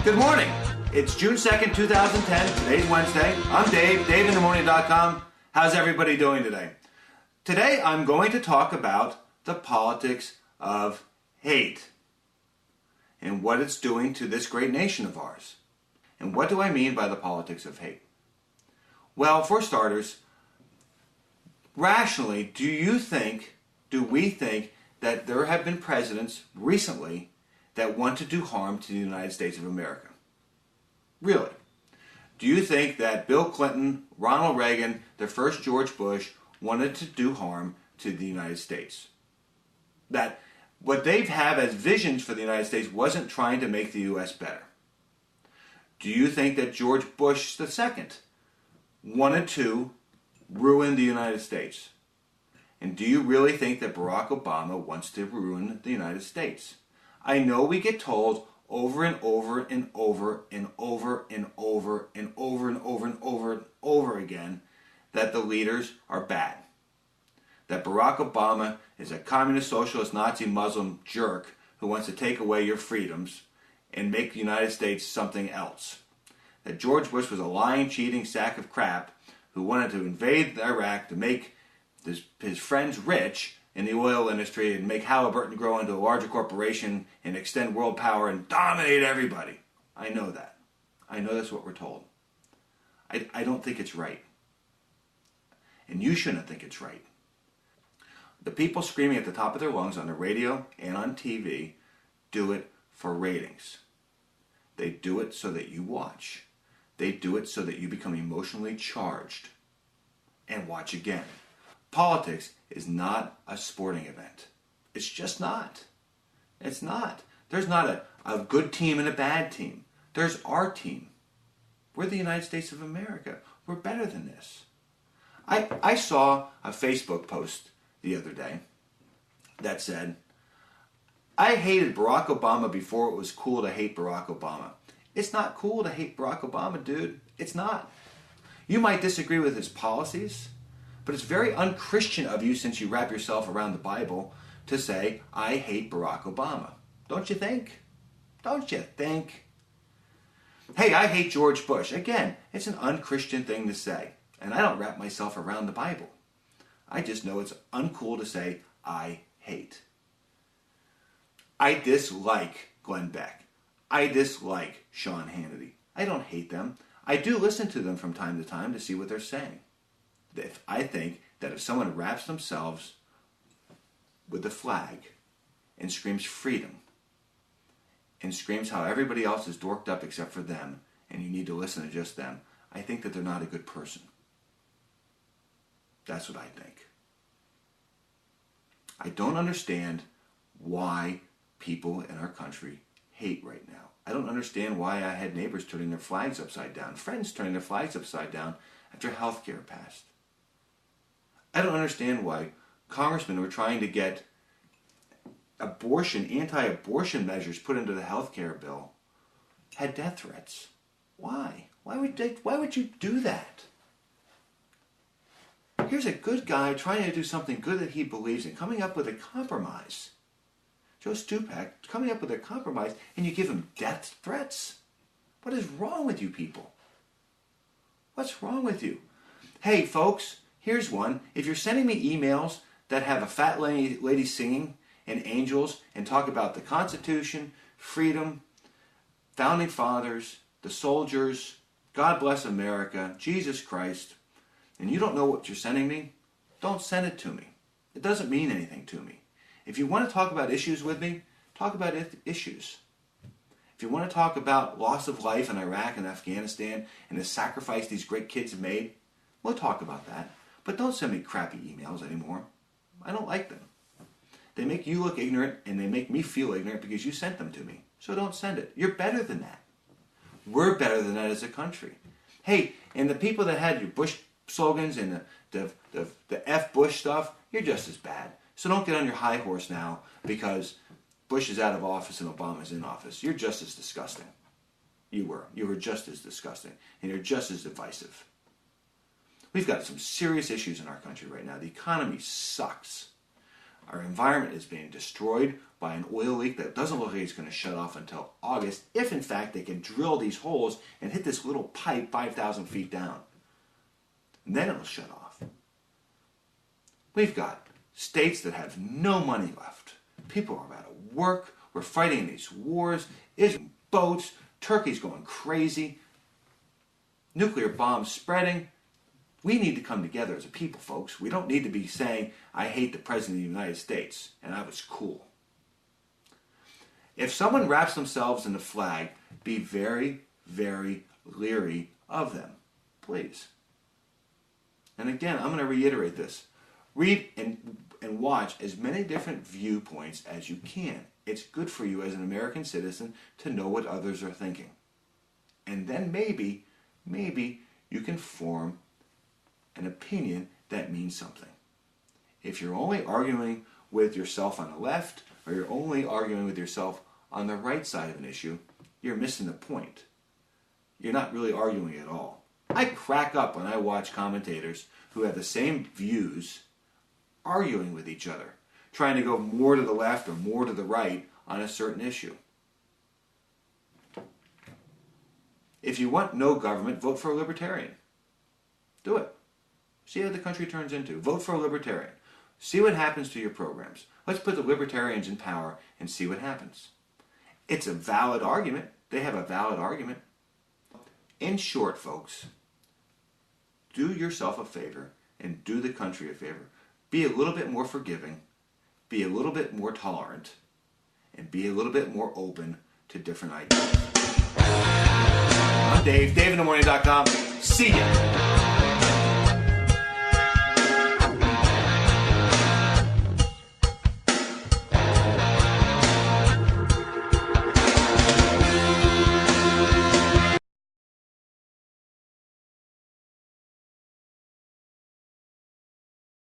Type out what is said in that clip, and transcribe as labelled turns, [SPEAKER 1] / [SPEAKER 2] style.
[SPEAKER 1] Good morning. It's June 2nd, 2010. Today's Wednesday. I'm Dave, daveinthemorning.com. How's everybody doing today? Today I'm going to talk about the politics of hate and what it's doing to this great nation of ours. And what do I mean by the politics of hate? Well, for starters, rationally, do we think that there have been presidents recently that want to do harm to the United States of America? Really? Do you think that Bill Clinton, Ronald Reagan, the first George Bush wanted to do harm to the United States? That what they have as visions for the United States wasn't trying to make the U.S. better? Do you think that George Bush II wanted to ruin the United States? And do you really think that Barack Obama wants to ruin the United States? I know we get told over and over and over and over and over and over and over and over and over again that the leaders are bad. That Barack Obama is a communist, socialist, Nazi, Muslim jerk who wants to take away your freedoms and make the United States something else. That George Bush was a lying, cheating sack of crap who wanted to invade Iraq to make his friends rich in the oil industry and make Halliburton grow into a larger corporation and extend world power and dominate everybody. I know that. I know that's what we're told. I don't think it's right. And you shouldn't think it's right. The people screaming at the top of their lungs on the radio and on TV do it for ratings. They do it so that you watch. They do it so that you become emotionally charged and watch again. Politics is not a sporting event. It's just not. It's not. There's not a good team and a bad team. There's our team. We're the United States of America. We're better than this. I saw a Facebook post the other day that said, I hated Barack Obama before it was cool to hate Barack Obama. It's not cool to hate Barack Obama, dude. It's not. You might disagree with his policies, but it's very unchristian of you, since you wrap yourself around the Bible, to say, I hate Barack Obama. Don't you think? Don't you think? Hey, I hate George Bush. Again, it's an unchristian thing to say. And I don't wrap myself around the Bible. I just know it's uncool to say, I hate. I dislike Glenn Beck. I dislike Sean Hannity. I don't hate them. I do listen to them from time to time to see what they're saying. I think that if someone wraps themselves with a flag and screams freedom and screams how everybody else is dorked up except for them and you need to listen to just them, I think that they're not a good person. That's what I think. I don't understand why people in our country hate right now. I don't understand why I had neighbors turning their flags upside down, friends turning their flags upside down after health care passed. I don't understand why congressmen who are trying to get anti-abortion measures put into the health care bill had death threats. Why? Why would you do that? Here's a good guy trying to do something good that he believes in, coming up with a compromise. Joe Stupak coming up with a compromise, and you give him death threats? What is wrong with you people? What's wrong with you? Hey, folks, here's one. If you're sending me emails that have a fat lady singing and angels and talk about the Constitution, freedom, founding fathers, the soldiers, God bless America, Jesus Christ, and you don't know what you're sending me, don't send it to me. It doesn't mean anything to me. If you want to talk about issues with me, talk about issues. If you want to talk about loss of life in Iraq and Afghanistan and the sacrifice these great kids have made, we'll talk about that. But don't send me crappy emails anymore. I don't like them. They make you look ignorant and they make me feel ignorant because you sent them to me. So don't send it. You're better than that. We're better than that as a country. Hey, and the people that had your Bush slogans and the F Bush stuff, you're just as bad. So don't get on your high horse now because Bush is out of office and Obama's in office. You're just as disgusting. You were just as disgusting. And you're just as divisive. We've got some serious issues in our country right now. The economy sucks. Our environment is being destroyed by an oil leak that doesn't look like it's going to shut off until August, if in fact they can drill these holes and hit this little pipe 5,000 feet down. And then it'll shut off. We've got states that have no money left. People are out of work. We're fighting these wars. Israel boats. Turkey's going crazy. Nuclear bombs spreading. We need to come together as a people, folks. We don't need to be saying, I hate the President of the United States, and I was cool. If someone wraps themselves in the flag, be very, very leery of them, please. And again, I'm going to reiterate this. Read and watch as many different viewpoints as you can. It's good for you as an American citizen to know what others are thinking. And then maybe you can form an opinion that means something. If you're only arguing with yourself on the left, or you're only arguing with yourself on the right side of an issue, you're missing the point. You're not really arguing at all. I crack up when I watch commentators who have the same views arguing with each other, trying to go more to the left or more to the right on a certain issue. If you want no government, vote for a libertarian. Do it. See how the country turns into. Vote for a libertarian. See what happens to your programs. Let's put the libertarians in power and see what happens. It's a valid argument. They have a valid argument. In short, folks, do yourself a favor and do the country a favor. Be a little bit more forgiving, be a little bit more tolerant, and be a little bit more open to different ideas. I'm Dave, DaveInTheMorning.com. See ya.